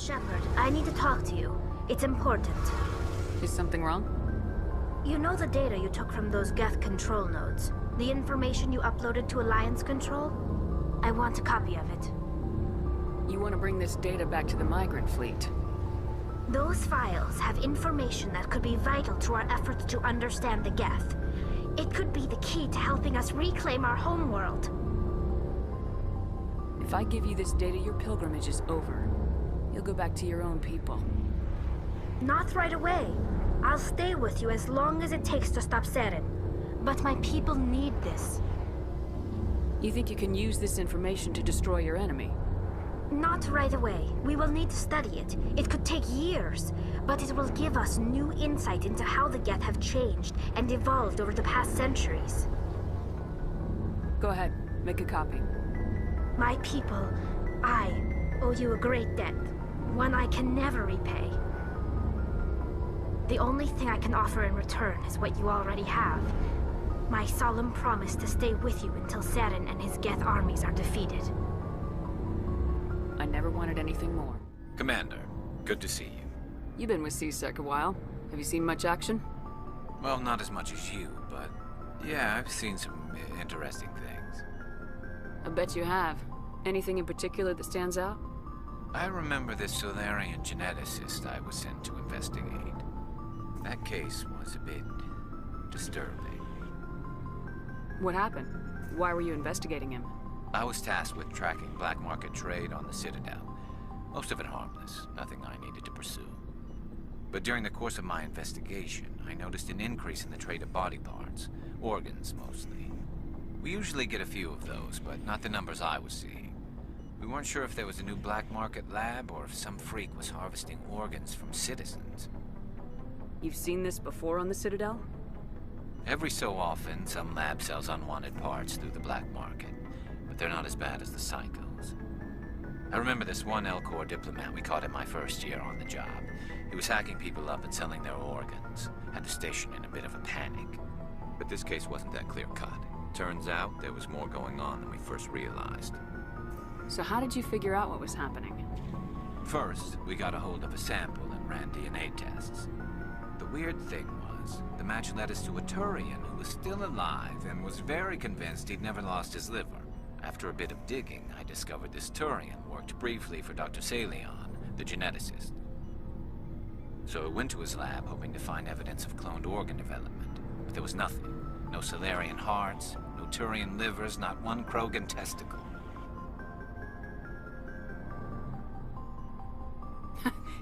Shepard, I need to talk to you. It's important. Is something wrong? You know the data you took from those Geth control nodes? The information you uploaded to Alliance Control? I want a copy of it. You want to bring this data back to the migrant fleet? Those files have information that could be vital to our efforts to understand the Geth. It could be the key to helping us reclaim our homeworld. If I give you this data, your pilgrimage is over. You'll go back to your own people. Not right away. I'll stay with you as long as it takes to stop Saren. But my people need this. You think you can use this information to destroy your enemy? Not right away. We will need to study it. It could take years, but it will give us new insight into how the Geth have changed and evolved over the past centuries. Go ahead, make a copy. My people, I owe you a great debt, one I can never repay. The only thing I can offer in return is what you already have. My solemn promise to stay with you until Saren and his Geth armies are defeated. I never wanted anything more. Commander, good to see you. You've been with C-Sec a while. Have you seen much action? Well, not as much as you, but yeah, I've seen some interesting things. I bet you have. Anything in particular that stands out? I remember this Solarian geneticist I was sent to investigate. That case was a bit disturbing. What happened? Why were you investigating him? I was tasked with tracking black market trade on the Citadel. Most of it harmless, nothing I needed to pursue. But during the course of my investigation, I noticed an increase in the trade of body parts, organs mostly. We usually get a few of those, but not the numbers I was seeing. We weren't sure if there was a new black market lab or if some freak was harvesting organs from citizens. You've seen this before on the Citadel? Every so often, some lab sells unwanted parts through the black market, but they're not as bad as the psychos. I remember this one Elcor diplomat we caught in my first year on the job. He was hacking people up and selling their organs. Had the station in a bit of a panic. But this case wasn't that clear-cut. Turns out there was more going on than we first realized. So how did you figure out what was happening? First, we got a hold of a sample and ran DNA tests. The weird thing was, the match led us to a Turian who was still alive and was very convinced he'd never lost his liver. After a bit of digging, I discovered this Turian worked briefly for Dr. Salion, the geneticist. So I went to his lab hoping to find evidence of cloned organ development, but there was nothing. No Solarian hearts, no Turian livers, not one Krogan testicle.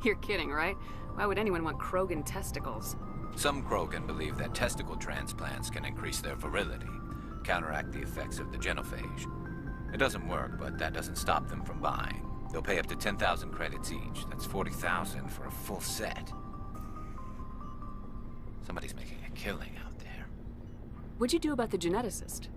You're kidding, right? Why would anyone want Krogan testicles? Some Krogan believe that testicle transplants can increase their virility, counteract the effects of the genophage. It doesn't work, but that doesn't stop them from buying. They'll pay up to 10,000 credits each. That's 40,000 for a full set. Somebody's making a killing out there. What'd you do about the geneticist?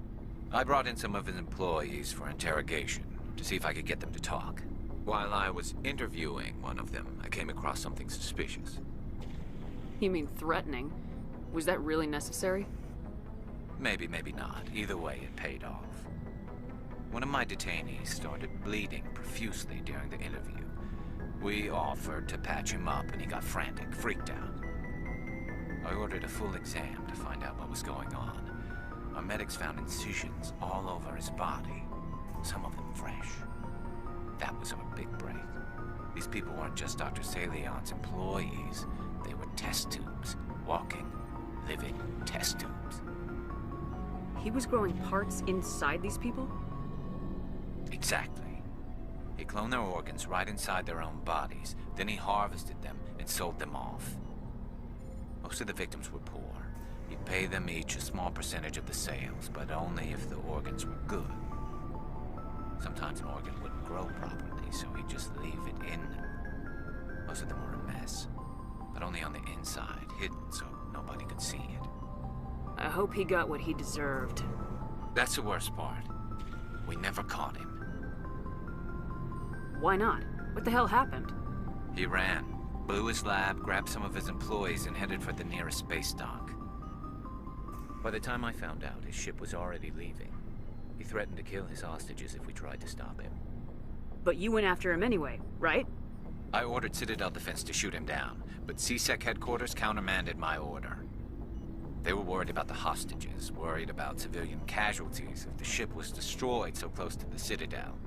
I brought in some of his employees for interrogation, to see if I could get them to talk. While I was interviewing one of them, I came across something suspicious. You mean threatening? Was that really necessary? Maybe, maybe not. Either way, it paid off. One of my detainees started bleeding profusely during the interview. We offered to patch him up, and he got frantic, freaked out. I ordered a full exam to find out what was going on. Our medics found incisions all over his body, some of them fresh. That was our big break. These people weren't just Dr. Salion's employees. They were test tubes. Walking, living test tubes. He was growing parts inside these people? Exactly. He cloned their organs right inside their own bodies. Then he harvested them and sold them off. Most of the victims were poor. He'd pay them each a small percentage of the sales, but only if the organs were good. Sometimes an organ wouldn't grow properly, so he'd just leave it in them. Most of them were a mess, but only on the inside, hidden so nobody could see it. I hope he got what he deserved. That's the worst part. We never caught him. Why not? What the hell happened? He ran, blew his lab, grabbed some of his employees, and headed for the nearest space dock. By the time I found out, his ship was already leaving. He threatened to kill his hostages if we tried to stop him. But you went after him anyway, right? I ordered Citadel Defense to shoot him down, but CSEC headquarters countermanded my order. They were worried about the hostages, worried about civilian casualties if the ship was destroyed so close to the Citadel.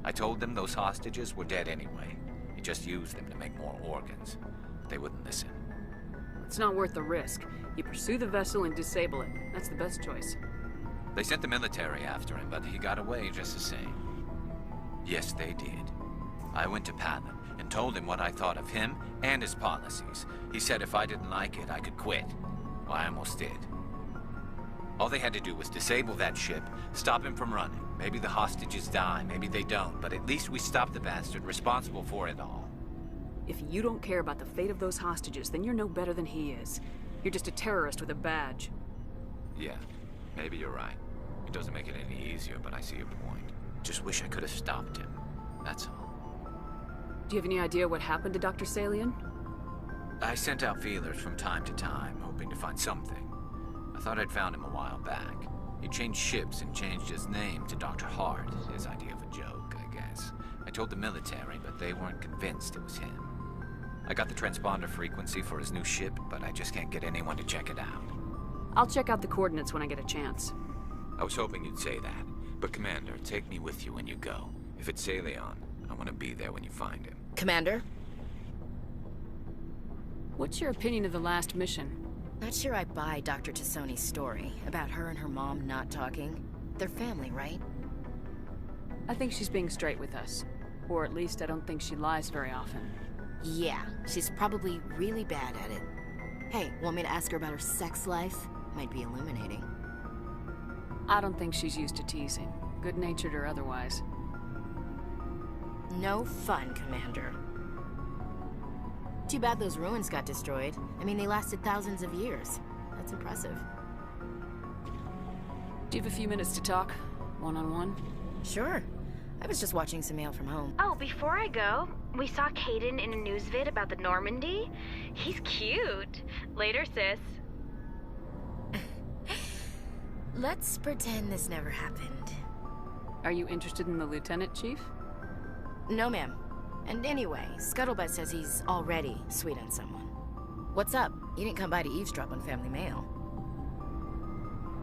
I told them those hostages were dead anyway. He just used them to make more organs. But they wouldn't listen. It's not worth the risk. You pursue the vessel and disable it. That's the best choice. They sent the military after him, but he got away just the same. Yes, they did. I went to Palin and told him what I thought of him and his policies. He said if I didn't like it, I could quit. Well, I almost did. All they had to do was disable that ship, stop him from running. Maybe the hostages die, maybe they don't, but at least we stopped the bastard responsible for it all. If you don't care about the fate of those hostages, then you're no better than he is. You're just a terrorist with a badge. Yeah, maybe you're right. It doesn't make it any easier, but I see your point. Just wish I could have stopped him. That's all. Do you have any idea what happened to Dr. Salian? I sent out feelers from time to time, hoping to find something. I thought I'd found him a while back. He changed ships and changed his name to Dr. Hart, his idea of a joke, I guess. I told the military, but they weren't convinced it was him. I got the transponder frequency for his new ship, but I just can't get anyone to check it out. I'll check out the coordinates when I get a chance. I was hoping you'd say that. But Commander, take me with you when you go. If it's Salion, I want to be there when you find him. Commander? What's your opinion of the last mission? Not sure I buy Dr. Tassoni's story about her and her mom not talking. They're family, right? I think she's being straight with us. Or at least I don't think she lies very often. Yeah, she's probably really bad at it. Hey, want me to ask her about her sex life? Might be illuminating. I don't think she's used to teasing, good-natured or otherwise. No fun, Commander. Too bad those ruins got destroyed. I mean, they lasted thousands of years. That's impressive. Do you have a few minutes to talk? One-on-one? Sure. I was just watching some mail from home. Oh, before I go, we saw Caden in a news vid about the Normandy. He's cute. Later, sis. Let's pretend this never happened. Are you interested in the Lieutenant, Chief? No, ma'am. And anyway, Scuttlebutt says he's already sweet on someone. What's up? You didn't come by to eavesdrop on family mail.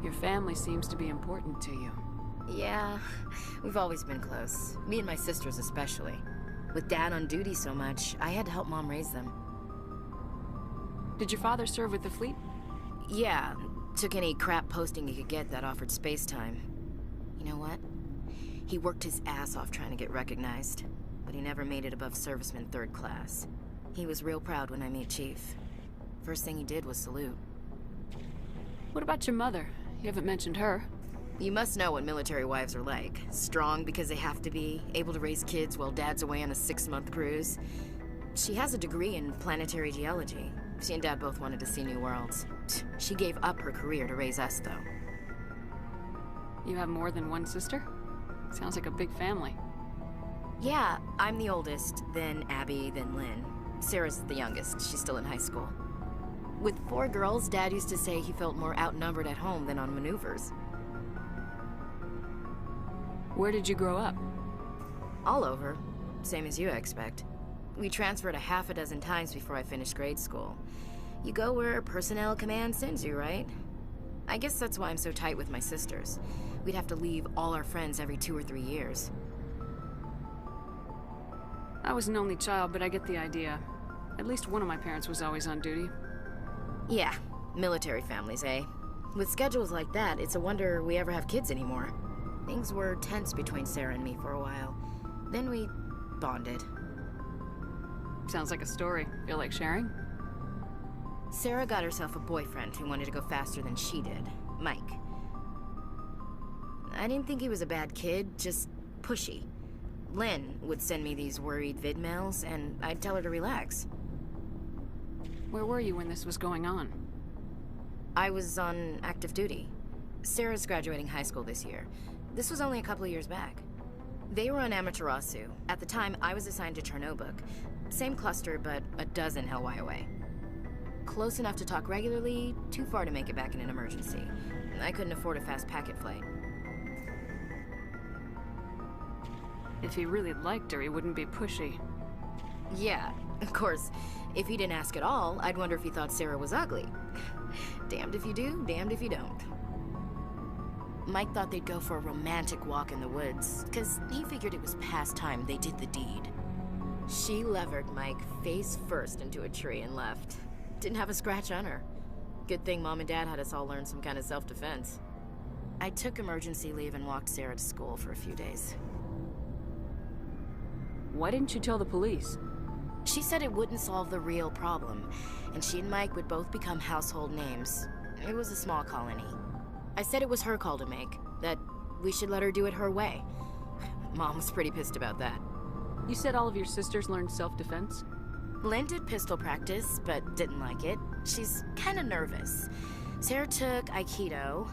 Your family seems to be important to you. Yeah, we've always been close. Me and my sisters especially. With Dad on duty so much, I had to help Mom raise them. Did your father serve with the fleet? Yeah, took any crap posting he could get that offered space time. You know what? He worked his ass off trying to get recognized, but he never made it above serviceman 3rd class. He was real proud when I met Chief. First thing he did was salute. What about your mother? You haven't mentioned her. You must know what military wives are like. Strong because they have to be, able to raise kids while Dad's away on a 6-month cruise. She has a degree in planetary geology. She and Dad both wanted to see new worlds. She gave up her career to raise us, though. You have more than one sister? Sounds like a big family. Yeah, I'm the oldest, then Abby, then Lynn. Sarah's the youngest. She's still in high school. With 4 girls, Dad used to say he felt more outnumbered at home than on maneuvers. Where did you grow up? All over. Same as you, I expect. We transferred a half a dozen times before I finished grade school. You go where personnel command sends you, right? I guess that's why I'm so tight with my sisters. We'd have to leave all our friends every 2 or 3 years. I was an only child, but I get the idea. At least one of my parents was always on duty. Yeah, military families, eh? With schedules like that, it's a wonder we ever have kids anymore. Things were tense between Sarah and me for a while. Then we bonded. Sounds like a story. Feel like sharing? Sarah got herself a boyfriend who wanted to go faster than she did, Mike. I didn't think he was a bad kid, just pushy. Lynn would send me these worried vid mails, and I'd tell her to relax. Where were you when this was going on? I was on active duty. Sarah's graduating high school this year. This was only a couple of years back. They were on Amaterasu. At the time, I was assigned to Chernobog. Same cluster, but a dozen Hellwire away. Close enough to talk regularly, too far to make it back in an emergency. I couldn't afford a fast packet flight. If he really liked her, he wouldn't be pushy. Yeah, of course. If he didn't ask at all, I'd wonder if he thought Sarah was ugly. Damned if you do, damned if you don't. Mike thought they'd go for a romantic walk in the woods, because he figured it was past time they did the deed. She levered Mike face first into a tree and left. Didn't have a scratch on her. Good thing Mom and Dad had us all learn some kind of self-defense. I took emergency leave and walked Sarah to school for a few days. Why didn't you tell the police? She said it wouldn't solve the real problem, and she and Mike would both become household names. It was a small colony. I said it was her call to make, that we should let her do it her way. Mom was pretty pissed about that. You said all of your sisters learned self-defense? Lynn did pistol practice, but didn't like it. She's kind of nervous. Sarah took Aikido.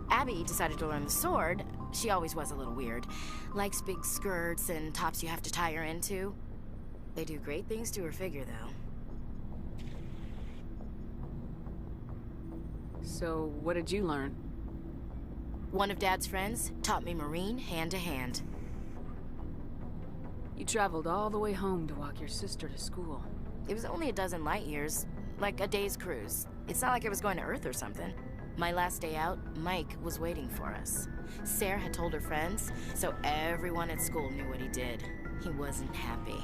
Abby decided to learn the sword. She always was a little weird. Likes big skirts and tops you have to tie her into. They do great things to her figure, though. So, what did you learn? One of Dad's friends taught me Marine hand to hand. You traveled all the way home to walk your sister to school. It was only a dozen light years, like a day's cruise. It's not like I was going to Earth or something. My last day out, Mike was waiting for us. Sarah had told her friends, so everyone at school knew what he did. He wasn't happy.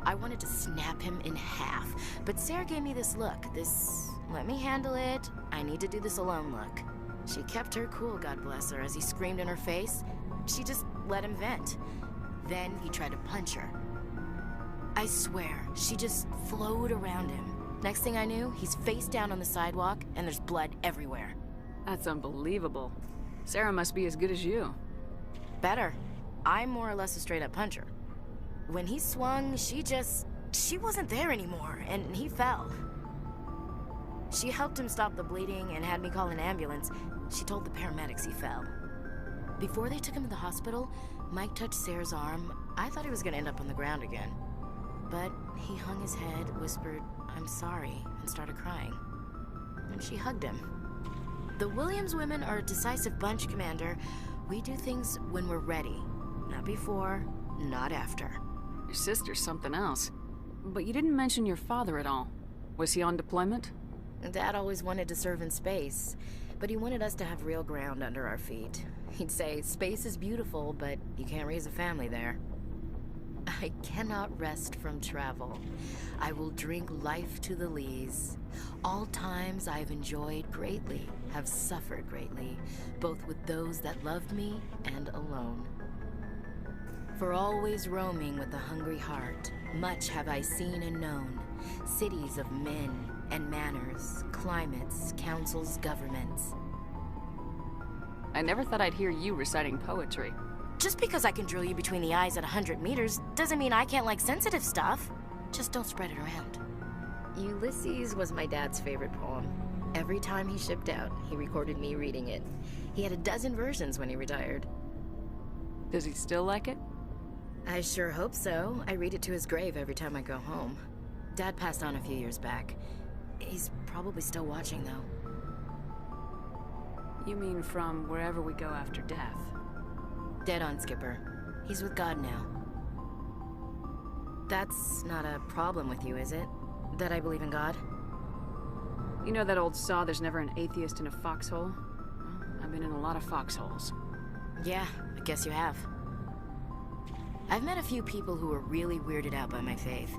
I wanted to snap him in half, but Sarah gave me this look, this let me handle it, I need to do this alone look. She kept her cool, God bless her, as he screamed in her face. She just let him vent. Then he tried to punch her. I swear, she just flowed around him. Next thing I knew, he's face down on the sidewalk, and there's blood everywhere. That's unbelievable. Sarah must be as good as you. Better. I'm more or less a straight-up puncher. When he swung, she wasn't there anymore, and he fell. She helped him stop the bleeding and had me call an ambulance. She told the paramedics he fell. Before they took him to the hospital, Mike touched Sarah's arm. I thought he was gonna end up on the ground again. But he hung his head, whispered, "I'm sorry," and started crying. And she hugged him. The Williams women are a decisive bunch, Commander. We do things when we're ready. Not before, not after. Your sister's something else. But you didn't mention your father at all. Was he on deployment? Dad always wanted to serve in space, but he wanted us to have real ground under our feet. He'd say, space is beautiful, but you can't raise a family there. I cannot rest from travel. I will drink life to the lees. All times I've enjoyed greatly, have suffered greatly, both with those that loved me and alone. For always roaming with a hungry heart, much have I seen and known, cities of men and manners, climates, councils, governments. I never thought I'd hear you reciting poetry. Just because I can drill you between the eyes at 100 meters doesn't mean I can't like sensitive stuff. Just don't spread it around. Ulysses was my dad's favorite poem. Every time he shipped out, he recorded me reading it. He had a dozen versions when he retired. Does he still like it? I sure hope so. I read it to his grave every time I go home. Dad passed on a few years back. He's probably still watching, though. You mean from wherever we go after death? Dead on, Skipper. He's with God now. That's not a problem with you, is it? That I believe in God? You know that old saw, there's never an atheist in a foxhole? Well, I've been in a lot of foxholes. Yeah, I guess you have. I've met a few people who are really weirded out by my faith.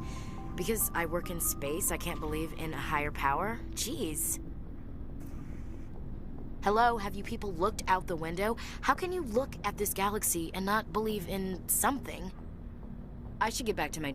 Because I work in space, I can't believe in a higher power? Jeez. Hello, have you people looked out the window? How can you look at this galaxy and not believe in something? I should get back to my